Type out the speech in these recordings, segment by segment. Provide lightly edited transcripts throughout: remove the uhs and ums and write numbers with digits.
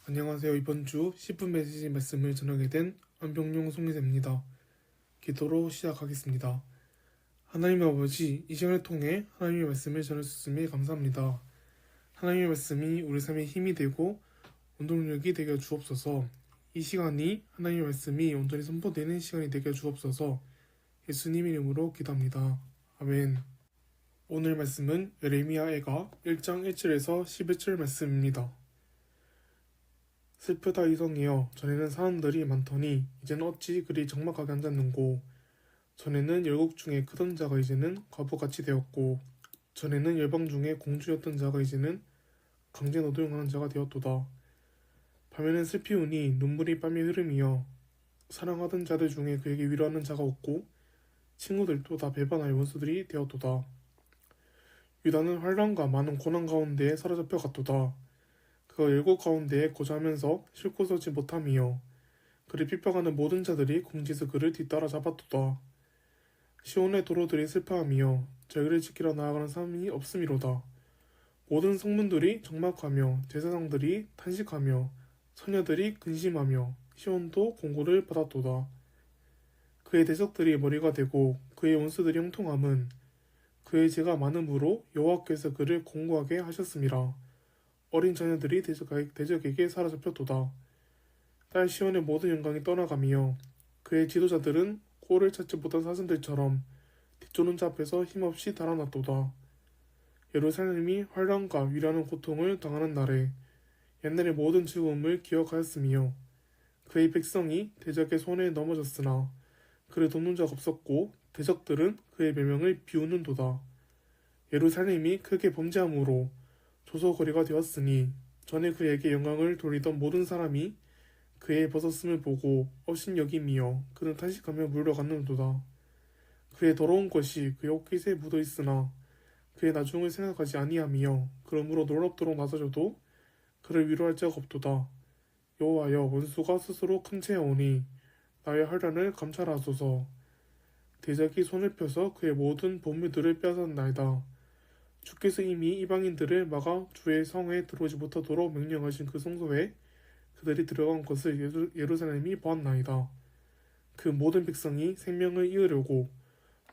안녕하세요. 이번 주 10분 메시지 말씀을 전하게 된 안병용 송리대입니다. 기도로 시작하겠습니다. 하나님 아버지, 이 시간을 통해 하나님의 말씀을 전할 수 있음에 감사합니다. 하나님의 말씀이 우리 삶에 힘이 되고 원동력이 되게 주옵소서. 이 시간이 하나님의 말씀이 온전히 선포되는 시간이 되게 주옵소서. 예수님 이름으로 기도합니다. 아멘. 오늘 말씀은 예레미야애가 1장 1절에서 11절 말씀입니다. 슬프다 이성이여, 전에는 사람들이 많더니 이제는 어찌 그리 적막하게 앉았는고. 전에는 열국 중에 크던 자가 이제는 과부같이 되었고, 전에는 열방 중에 공주였던 자가 이제는 강제 노동하는 자가 되었도다. 밤에는 슬피우니 눈물이 뺨에 흐름이여, 사랑하던 자들 중에 그에게 위로하는 자가 없고 친구들도 다 배반하여 원수들이 되었도다. 유다는 환란과 많은 고난 가운데에 사로잡혀 갔도다. 그가 열국 가운데에 거주하면서 싣고 서지 못함이여, 그를 핍박하는 모든 자들이 궁지에서 그를 뒤따라 잡았도다. 시온의 도로들이 슬퍼함이여, 저희를 지키러 나아가는 사람이 없음이로다. 모든 성문들이 적막하며 제사장들이 탄식하며 처녀들이 근심하며 시온도 공고를 받았도다. 그의 대적들이 머리가 되고 그의 원수들이 형통함은 그의 죄가 많음으로 여호와께서 그를 공고하게 하셨음이라. 어린 자녀들이 대적에게 사로잡혔도다. 딸 시온의 모든 영광이 떠나가며 그의 지도자들은 꼴을 찾지 못한 사슴들처럼 뒷조는 자 앞에서 힘없이 달아났도다. 예루살렘이 환란과 위라는 고통을 당하는 날에 옛날의 모든 즐거움을 기억하였으며, 그의 백성이 대적의 손에 넘어졌으나 그를 돕는 자가 없었고 대적들은 그의 멸명을 비웃는도다. 예루살렘이 크게 범죄함으로 조소거리가 되었으니 전에 그에게 영광을 돌리던 모든 사람이 그의 벗었음을 보고 업신여김이여 그는 탄식하며 물러갔는도다. 그의 더러운 것이 그의 옷깃에 묻어있으나 그의 나중을 생각하지 아니하며 그러므로 놀랍도록 낮아져도 그를 위로할 자가 없도다. 여호와여, 원수가 스스로 큰 채하오니 나의 환난을 감찰하소서. 대적이 손을 펴서 그의 모든 보물들을 빼앗았나이다. 주께서 이미 이방인들을 막아 주의 성에 들어오지 못하도록 명령하신 그 성소에 그들이 들어간 것을 예루살렘이 보았나이다. 그 모든 백성이 생명을 이으려고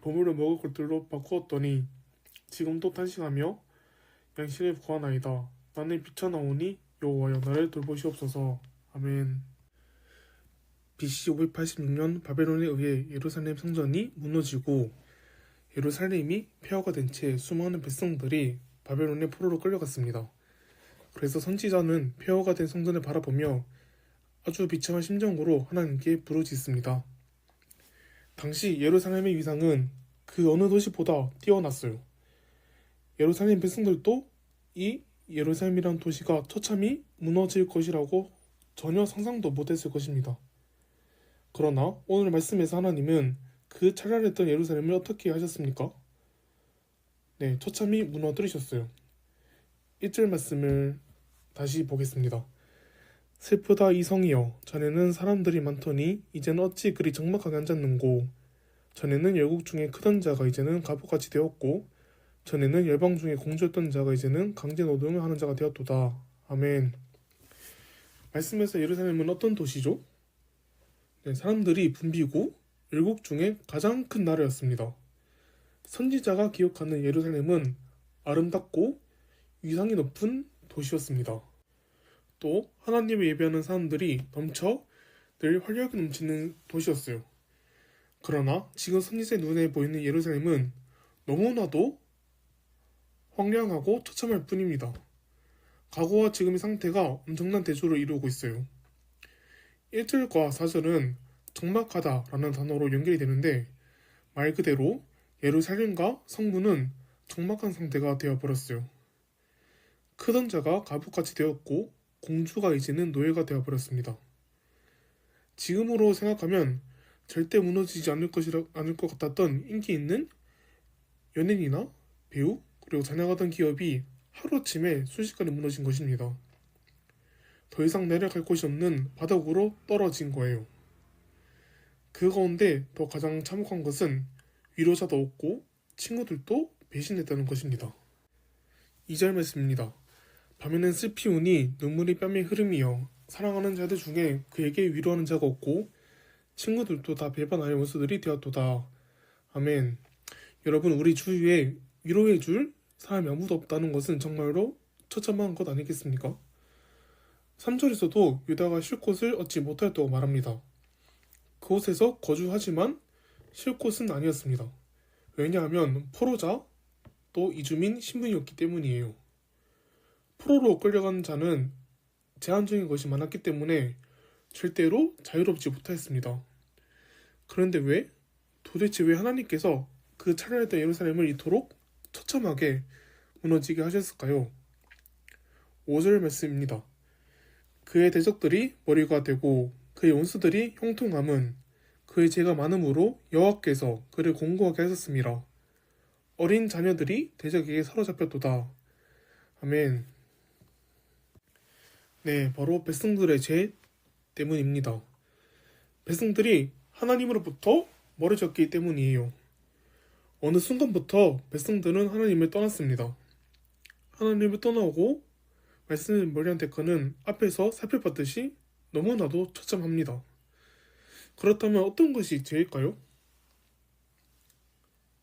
보물을 먹을 것들로 바꾸었더니 지금도 탄식하며 양식을 구하나이다. 나는 비쳐나오니 여호와여, 나를 돌보시옵소서. 아멘. BC 586년 바벨론에 의해 예루살렘 성전이 무너지고 예루살렘이 폐허가 된 채 수많은 백성들이 바벨론의 포로로 끌려갔습니다. 그래서 선지자는 폐허가 된 성전을 바라보며 아주 비참한 심정으로 하나님께 부르짖습니다. 당시 예루살렘의 위상은 그 어느 도시보다 뛰어났어요. 예루살렘 백성들도 이 예루살렘이라는 도시가 처참히 무너질 것이라고 전혀 상상도 못했을 것입니다. 그러나 오늘 말씀에서 하나님은 그 찬란했던 예루살렘을 어떻게 하셨습니까? 네, 처참히 무너뜨리셨어요. 1절 말씀을 다시 보겠습니다. 슬프다 이 성이여, 전에는 사람들이 많더니 이제는 어찌 그리 적막하게 앉았는고. 전에는 열국 중에 크던 자가 이제는 갑옷같이 되었고, 전에는 열방 중에 공주였던 자가 이제는 강제 노동을 하는 자가 되었도다. 아멘. 말씀에서 예루살렘은 어떤 도시죠? 네, 사람들이 붐비고 열국 중에 가장 큰 나라였습니다. 선지자가 기억하는 예루살렘은 아름답고 위상이 높은 도시였습니다. 또 하나님을 예배하는 사람들이 넘쳐 늘 활력이 넘치는 도시였어요. 그러나 지금 선지자의 눈에 보이는 예루살렘은 너무나도 황량하고 처참할 뿐입니다. 과거와 지금의 상태가 엄청난 대조를 이루고 있어요. 1절과 4절은 적막하다라는 단어로 연결이 되는데, 말 그대로 예루살렘과 성문은 적막한 상태가 되어버렸어요. 크던 자가 가부같이 되었고 공주가 이제는 노예가 되어버렸습니다. 지금으로 생각하면 절대 무너지지 않을 것 같았던 인기 있는 연예인이나 배우, 그리고 잘 나가던 기업이 하루아침에 순식간에 무너진 것입니다. 더 이상 내려갈 곳이 없는 바닥으로 떨어진 거예요. 그 가운데 더 가장 참혹한 것은 위로자도 없고 친구들도 배신했다는 것입니다. 2절 말씀입니다. 밤에는 슬피우니 눈물이 뺨에 흐름이여, 사랑하는 자들 중에 그에게 위로하는 자가 없고 친구들도 다 배반하여 원수들이 되었도다. 아멘. 여러분, 우리 주위에 위로해줄 사람이 아무도 없다는 것은 정말로 처참한 것 아니겠습니까? 3절에서도 유다가 쉴 곳을 얻지 못하였다고 말합니다. 그곳에서 거주하지만 쉴 곳은 아니었습니다. 왜냐하면 포로자 또 이주민 신분이었기 때문이에요. 포로로 끌려간 자는 제한적인 것이 많았기 때문에 절대로 자유롭지 못하였습니다. 그런데 도대체 왜 하나님께서 그 차려했던 예루살렘을 이토록 처참하게 무너지게 하셨을까요? 5절 말씀입니다. 그의 대적들이 머리가 되고 그의 원수들이 형통함은 그의 죄가 많음으로 여호와께서 그를 공고하게 하셨습니다. 어린 자녀들이 대적에게 사로잡혔도다. 아멘. 네, 바로 백성들의 죄 때문입니다. 백성들이 하나님으로부터 멀어졌기 때문이에요. 어느 순간부터 백성들은 하나님을 떠났습니다. 하나님을 떠나고 말씀을 멀리한 대가는 앞에서 살펴봤듯이 너무나도 처참합니다. 그렇다면 어떤 것이 죄일까요?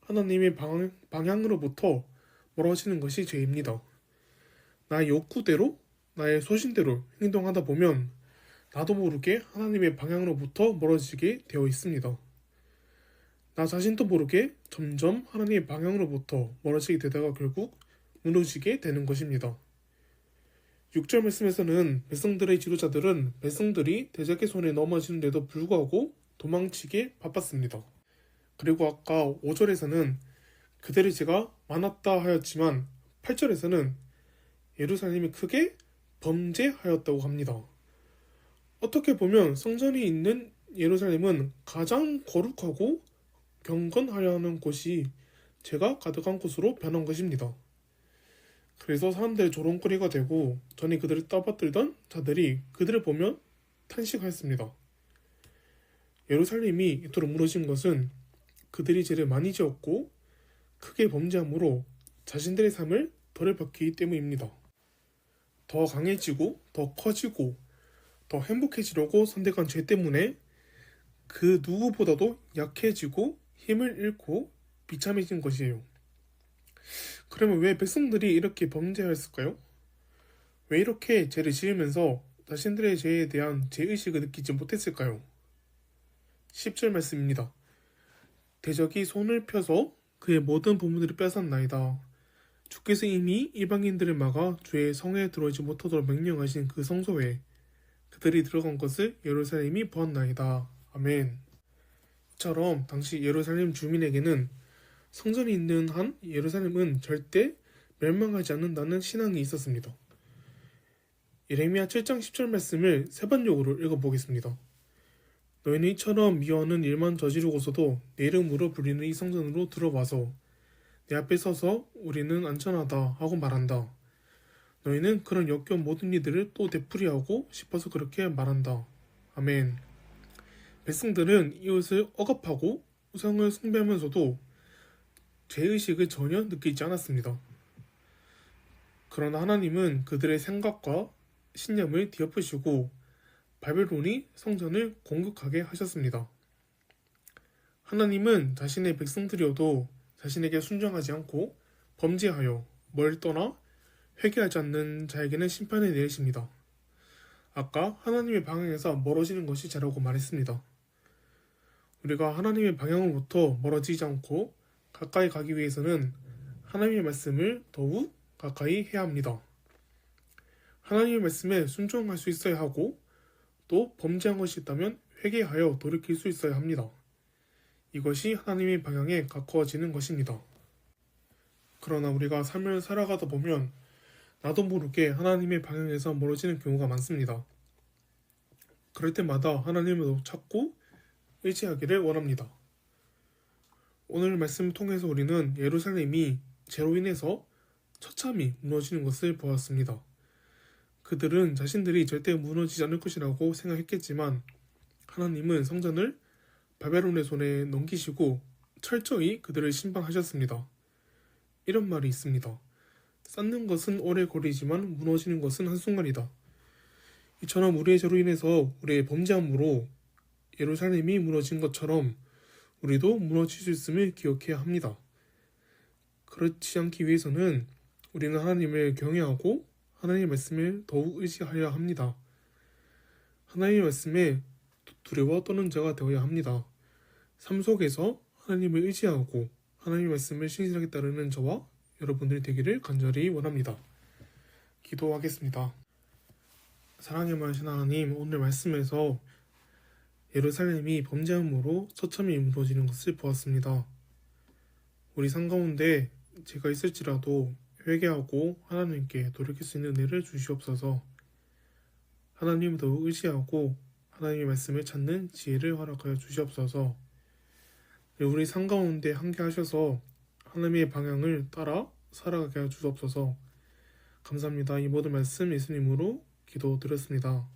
하나님의 방향으로부터 멀어지는 것이 죄입니다. 나의 욕구대로, 나의 소신대로 행동하다 보면 나도 모르게 하나님의 방향으로부터 멀어지게 되어 있습니다. 나 자신도 모르게 점점 하나님의 방향으로부터 멀어지게 되다가 결국 무너지게 되는 것입니다. 6절 말씀에서는 백성들의 지도자들은 백성들이 대적의 손에 넘어지는데도 불구하고 도망치게 바빴습니다. 그리고 아까 5절에서는 그들의 죄가 많았다 하였지만 8절에서는 예루살렘이 크게 범죄하였다고 합니다. 어떻게 보면 성전이 있는 예루살렘은 가장 거룩하고 경건하여 하는 곳이 죄가 가득한 곳으로 변한 것입니다. 그래서 사람들의 조롱거리가 되고 전에 그들을 떠받들던 자들이 그들을 보면 탄식하였습니다. 예루살렘이 이토록 무너진 것은 그들이 죄를 많이 지었고 크게 범죄함으로 자신들의 삶을 더럽혔기 때문입니다. 더 강해지고 더 커지고 더 행복해지려고 선택한 죄 때문에 그 누구보다도 약해지고 힘을 잃고 비참해진 것이에요. 그러면 왜 백성들이 이렇게 범죄하였을까요? 왜 이렇게 죄를 지으면서 자신들의 죄에 대한 죄의식을 느끼지 못했을까요? 10절 말씀입니다. 대적이 손을 펴서 그의 모든 보물들을 빼앗았나이다. 주께서 이미 이방인들을 막아 주의 성에 들어오지 못하도록 명령하신 그 성소에 그들이 들어간 것을 예루살렘이 보았나이다. 아멘. 이처럼 당시 예루살렘 주민에게는 성전이 있는 한 예루살렘은 절대 멸망하지 않는다는 신앙이 있었습니다. 예레미야 7장 10절 말씀을 세 번역으로 읽어보겠습니다. 너희는 이처럼 미워하는 일만 저지르고서도 내 이름으로 불리는 이 성전으로 들어와서 내 앞에 서서 우리는 안전하다 하고 말한다. 너희는 그런 역겨운 모든 이들을 또 되풀이하고 싶어서 그렇게 말한다. 아멘. 백성들은 이웃을 억압하고 우상을 숭배하면서도 죄의식을 전혀 느끼지 않았습니다. 그러나 하나님은 그들의 생각과 신념을 뒤엎으시고 바벨론이 성전을 공격하게 하셨습니다. 하나님은 자신의 백성들이어도 자신에게 순종하지 않고 범죄하여 멀리 떠나 회개하지 않는 자에게는 심판을 내리십니다. 아까 하나님의 방향에서 멀어지는 것이 죄라고 말했습니다. 우리가 하나님의 방향으로부터 멀어지지 않고 가까이 가기 위해서는 하나님의 말씀을 더욱 가까이 해야 합니다. 하나님의 말씀에 순종할 수 있어야 하고 또 범죄한 것이 있다면 회개하여 돌이킬 수 있어야 합니다. 이것이 하나님의 방향에 가까워지는 것입니다. 그러나 우리가 삶을 살아가다 보면 나도 모르게 하나님의 방향에서 멀어지는 경우가 많습니다. 그럴 때마다 하나님을 찾고 의지하기를 원합니다. 오늘 말씀을 통해서 우리는 예루살렘이 죄로 인해서 처참히 무너지는 것을 보았습니다. 그들은 자신들이 절대 무너지지 않을 것이라고 생각했겠지만 하나님은 성전을 바벨론의 손에 넘기시고 철저히 그들을 심판하셨습니다. 이런 말이 있습니다. 쌓는 것은 오래 걸리지만 무너지는 것은 한순간이다. 이처럼 우리의 죄로 인해서 우리의 범죄함으로 예루살렘이 무너진 것처럼 우리도 무너질 수 있음을 기억해야 합니다. 그렇지 않기 위해서는 우리는 하나님을 경외하고 하나님의 말씀을 더욱 의지하여야 합니다. 하나님의 말씀에 두려워 떠는 자가 되어야 합니다. 삶 속에서 하나님을 의지하고 하나님의 말씀을 신실하게 따르는 저와 여러분들이 되기를 간절히 원합니다. 기도하겠습니다. 사랑의 많으신 하나님, 오늘 말씀에서 예루살렘이 범죄함으로 처참히 무너지는 것을 보았습니다. 우리 삶 가운데 제가 있을지라도 회개하고 하나님께 돌이킬 수 있는 은혜를 주시옵소서. 하나님을 더욱 의지하고 하나님의 말씀을 찾는 지혜를 허락하여 주시옵소서. 우리 삶 가운데 함께 하셔서 하나님의 방향을 따라 살아가게 하여 주옵소서. 감사합니다. 이 모든 말씀 예수님으로 기도드렸습니다.